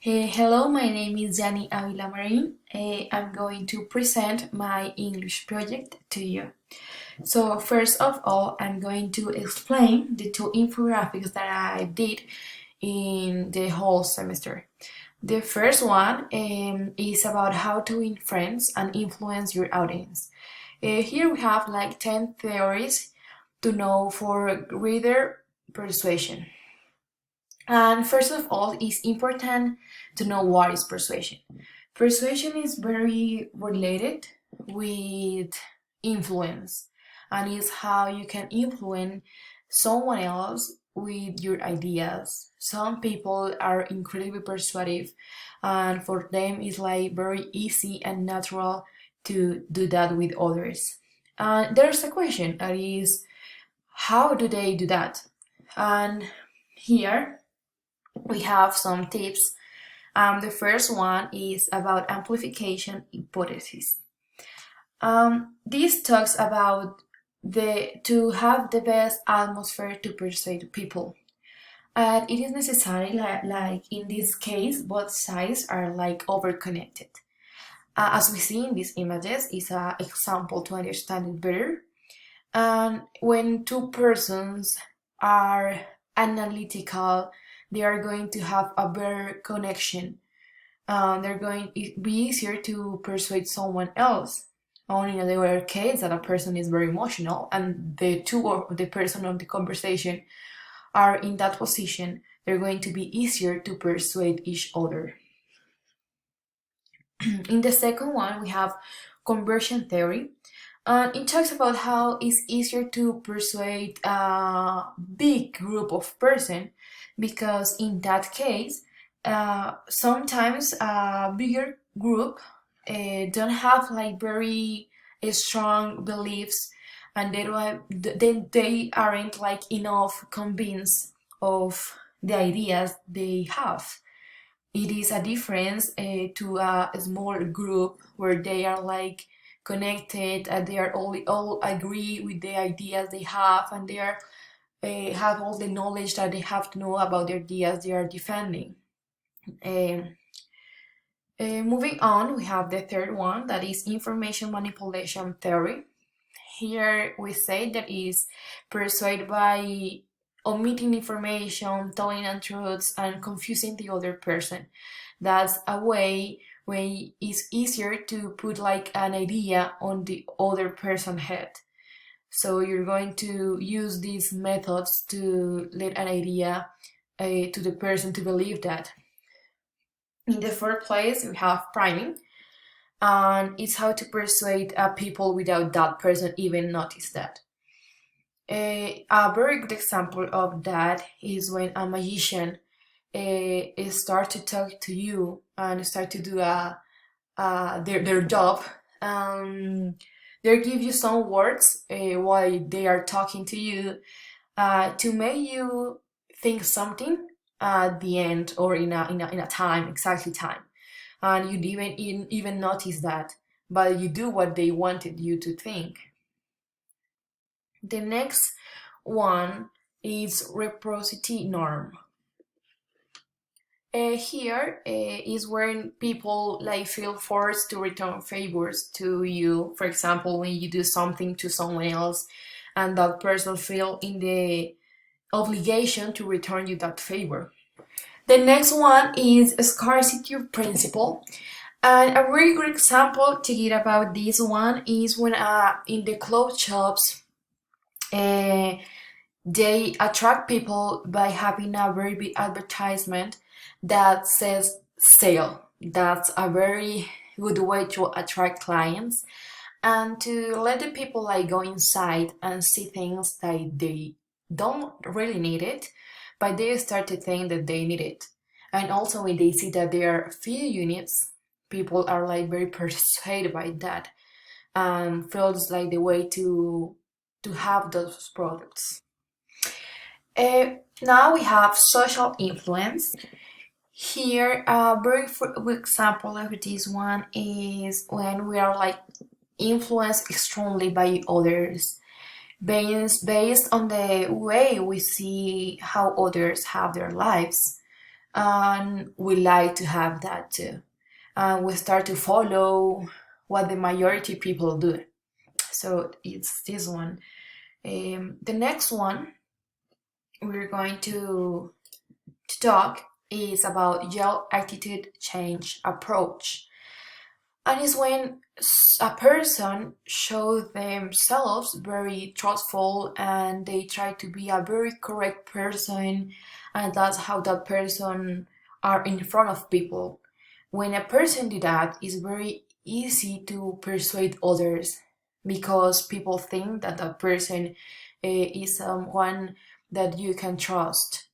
Hello, my name is Yani Avila Marin. I'm going to present my English project to you. So, first of all, I'm going to explain the two infographics that I did in the whole semester. The first one is about how to win friends and influence your audience. Here we have like 10 theories to know for reader persuasion. And first of all, it's important to know what is persuasion. Persuasion is very related with influence, and is how you can influence someone else with your ideas. Some people are incredibly persuasive, and for them it's like very easy and natural to do that with others. And there's a question that is, how do they do that? And here we have some tips. The first one is about amplification hypothesis. This talks about the to have the best atmosphere to persuade people. And it is necessary, like in this case, both sides are like overconnected. As we see in these images, is an example to understand it better. And when two persons are analytical, they are going to have a better connection. They're going to be easier to persuade someone else. Only in the other case that a person is very emotional and the two or the person of the conversation are in that position, they're going to be easier to persuade each other. In the second one, we have conversion theory. It talks about how it's easier to persuade a big group of person because in that case, sometimes a bigger group don't have like very strong beliefs, and they aren't like enough convinced of the ideas they have. It is a difference to a small group where they are like connected and they are all agree with the ideas they have, and they are have all the knowledge that they have to know about the ideas they are defending. Um, Moving on, we have the third one, that is information manipulation theory. Here we say that is persuade by omitting information, telling untruths, and confusing the other person. That's a way when it's easier to put like an idea on the other person's head. So you're going to use these methods to let an idea to the person to believe that. In the fourth place, we have priming, and it's how to persuade people without that person even notice that. A very good example of that is when a magician start to talk to you and start to do their job. They give you some words while they are talking to you to make you think something at the end, or in a time, exactly time, and you even notice that, but you do what they wanted you to think. The next one is reciprocity norm. Here is when people like feel forced to return favors to you. For example, when you do something to someone else, and that person feel in the obligation to return you that favor. The next one is scarcity principle. And a very good example to get about this one is when in the clothes shops, uh, they attract people by having a very big advertisement that says sale. That's a very good way to attract clients and to let the people like go inside and see things that they don't really need it, but they start to think that they need it. And also when they see that there are few units, people are like very persuaded by that and feels like the way to have those products. Now we have social influence. Here, a very good example of this one is when we are like influenced strongly by others, based on the way we see how others have their lives. and we like to have that too. And we start to follow what the majority people do. So it's this one. The next one we're going to talk is about your attitude change approach. And it's when a person shows themselves very truthful and they try to be a very correct person, and that's how that person are in front of people. When a person do that, it's very easy to persuade others because people think that that person is someone that you can trust.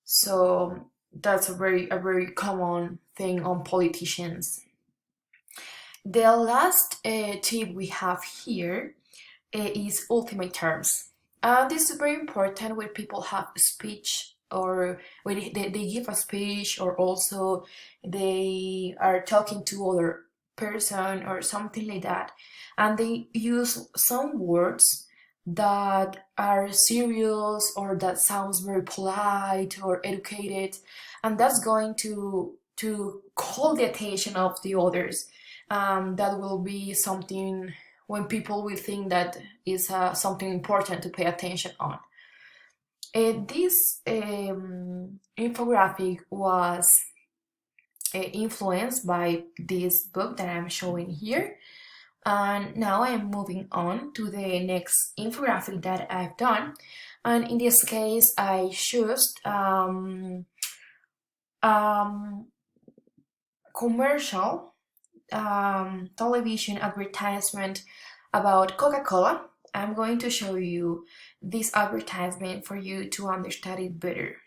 So that's a very common thing on politicians. The last tip we have here is ultimate terms. This is very important when people have a speech or when they give a speech or also they are talking to other person or something like that, and they use some words that are serious or that sounds very polite or educated, and that's going to call the attention of the others. That will be something when people will think that is something important to pay attention on. This infographic was influenced by this book that I'm showing here. And now I am moving on to the next infographic that I've done. And in this case, I chose commercial television advertisement about Coca-Cola. I'm going to show you this advertisement for you to understand it better.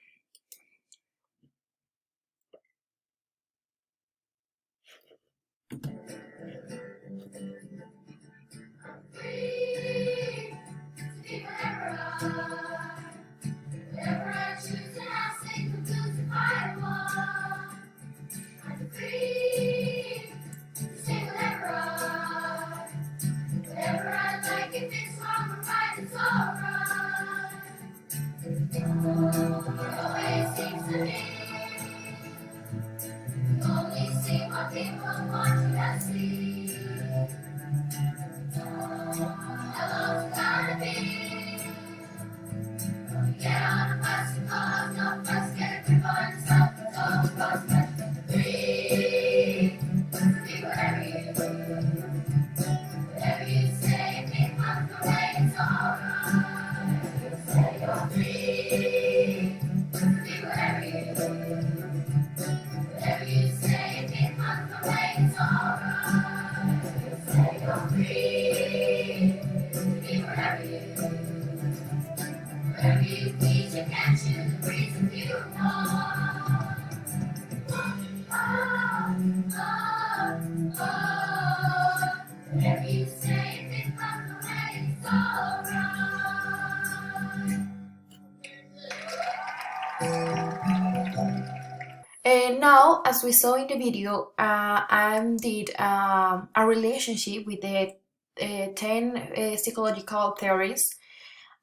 And now, as we saw in the video, I did a relationship with the 10 psychological theories.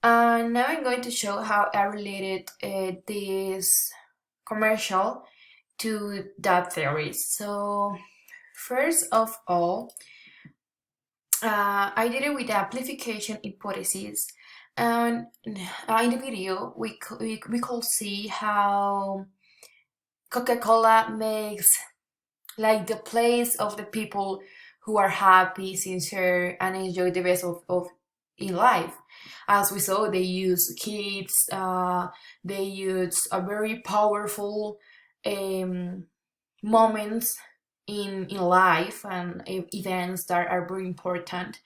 And now I'm going to show how I related this commercial to that theory. So, first of all, I did it with the amplification hypothesis. And in the video, we could see how Coca-Cola makes like the place of the people who are happy, sincere, and enjoy the best of in life. As we saw, they use kids, they use a very powerful um, moments in life and events that are very important,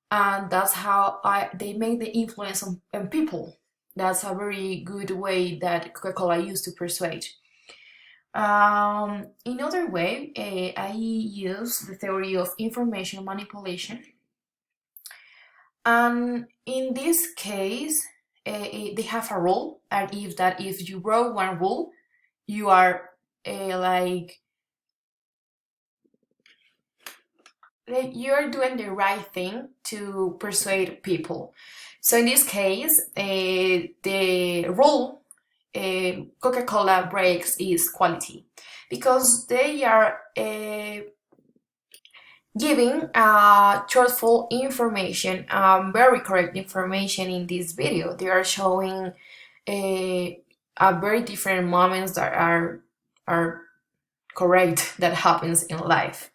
and that's how they make the influence on people. That's a very good way that Coca-Cola used to persuade. In other way, I use the theory of information manipulation, and in this case, they have a rule, and if you broke one rule, you are like you're doing the right thing to persuade people. So in this case, the rule Coca-Cola breaks is quality, because they are giving truthful information, very correct information in this video. They are showing a very different moments that are correct that happens in life.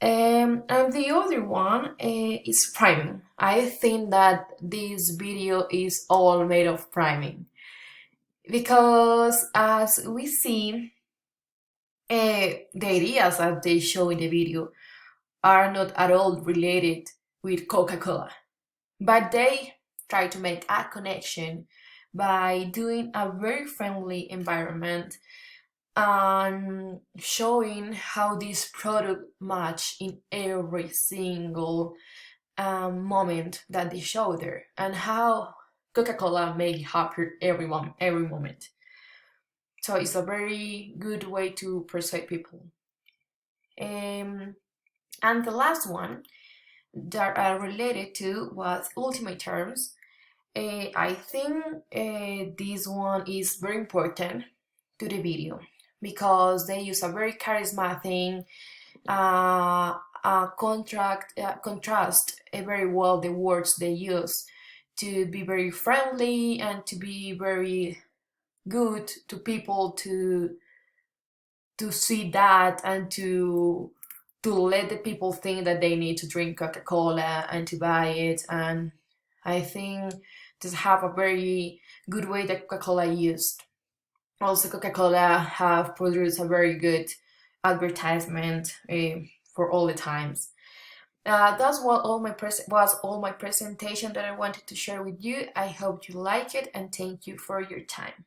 And the other one is priming. I think that this video is all made of priming, because as we see, the ideas that they show in the video are not at all related with Coca-Cola, but they try to make a connection by doing a very friendly environment and showing how this product match in every single moment that they show there, and how Coca-Cola make happy everyone every moment. So it's a very good way to persuade people. Um, and the last one that are related to was ultimate terms. I think this one is very important to the video, because they use a very charismatic contrast very well the words they use to be very friendly and to be very good to people to see that, and to let the people think that they need to drink Coca-Cola and to buy it. And I think this have a very good way that Coca-Cola used. Also, Coca-Cola have produced a very good advertisement for all the times. That's what was all my presentation that I wanted to share with you. I hope you like it, and thank you for your time.